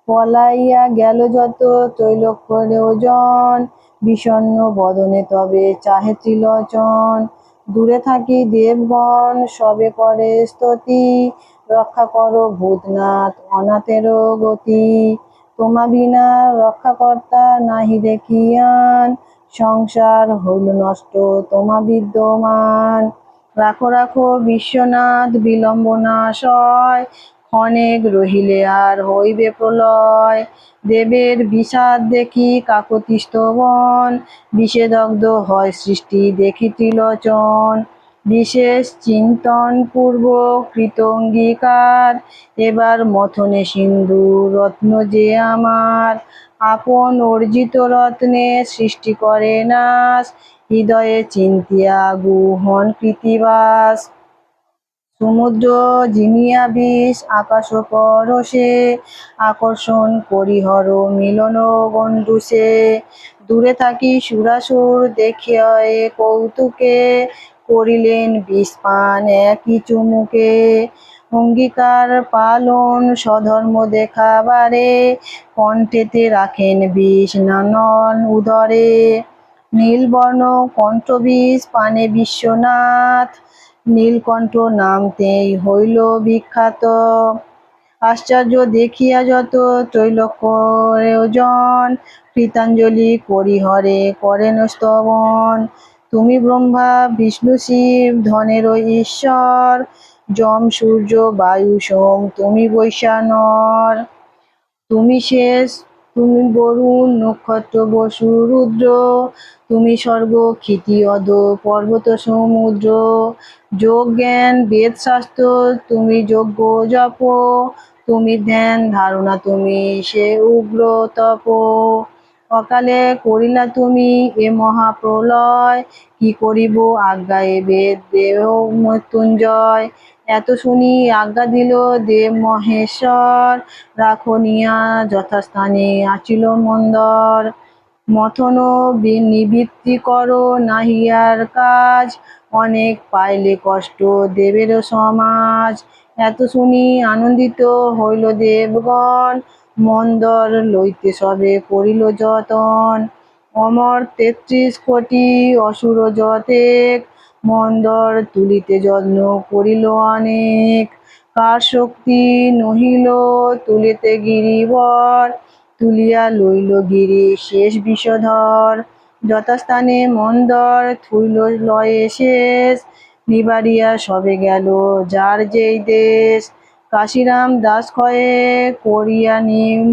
পলাইয়া গেল যত ত্রৈলোক্যের ওজন, বিষণ্ণ বদনে তবে চাহে ত্রিলোচন। দূরে থাকি দেবগণ সবে করে স্তুতি, রক্ষা করো ভূতনাথ অনাথের গতি। তোমা বিনা রক্ষাকর্তা নাহি দেখিয়ান, সংসার হইল নষ্ট তোমা বিদ্যমান। রাখো রাখো বিশ্বনাথ বিলম্ব না সয়, ক্ষণেক রহিলে আর হইবে প্রলয়। দেবের বিষাদ দেখি কাকতি স্তবন, বিষেদগ্ধ হয় সৃষ্টি দেখি ত্রিলোচন। বিশেষ চিন্তন পূর্বক কৃত অঙ্গীকার, এবার মথনে সিন্ধু রত্ন যে আমার। আপন অর্জিত রত্নে সৃষ্টি করে নাশ, হৃদয়ে চিন্তিয়া গুহন কৃত্তিবাস। সমুদ্র জিনিয়া বিষ আকাশ পরশে, আকর্ষণ করিহর মিলন গণ্ডূষে। দূরে থাকি সুরাসুর দেখিয়া কৌতুকে, করিলেন বিষ পান একই চুমুকে। অঙ্গীকার পালন স্বধর্ম দেখাবারে, কণ্ঠেতে রাখেন বিষ নানন উদরে। নীলবর্ণ কণ্ঠবিষ পানে বিশ্বনাথ, নীলকণ্ঠ নামতেই হইল বিখ্যাত। আশ্চর্য দেখিয়া যত ত্রৈলোক্যের ওজন, কৃতাঞ্জলি করি হরে করেন স্তবন। তুমি ব্রহ্মা বিষ্ণু শিব ধনের ঈশ্বর, যম সূর্য বায়ু সোম তুমি বৈশ্বানর। তুমি শেষ তুমি বরুণ নক্ষত্র বসু রুদ্র, তুমি স্বর্গ ক্ষিতি অদ পর্বত সমুদ্র। যোগ জ্ঞান বেদ শাস্ত্র তুমি যজ্ঞ জপ, তুমি ধ্যান ধারণা তুমি সে উগ্র তপ। অকালে করিলা তুমি এ মহাপ্রলয়, কি করিব আজ্ঞা এ বেদ দেহ মৃত্যুঞ্জয়। এত শুনি আজ্ঞা দিল দেব মহেশ্বর, রাখো নিয়া যথাস্থানে আচিল মন্দর। মথন নিবৃত্তি করো নাহি আর কাজ, অনেক পাইলে কষ্ট দেবের সমাজ। এত শুনি আনন্দিত হইল দেবগণ, মন্দর লইতে সবে করিল যতন। অমর ৩৩ কোটি অসুর যতেক, মন্দর তুলিতে যত্ন করিল অনেক। কার শক্তি নহিল তুলিতে গিরিবর, তুলিয়া লইল গিরি শেষ বিষধর। যথাস্থানে মন্দর থুইল লয়ে শেষ, নিবারিয়া সবে গেল যার যেই দেশ। কাশিরাম দাস ক্ষয়ে করিয়া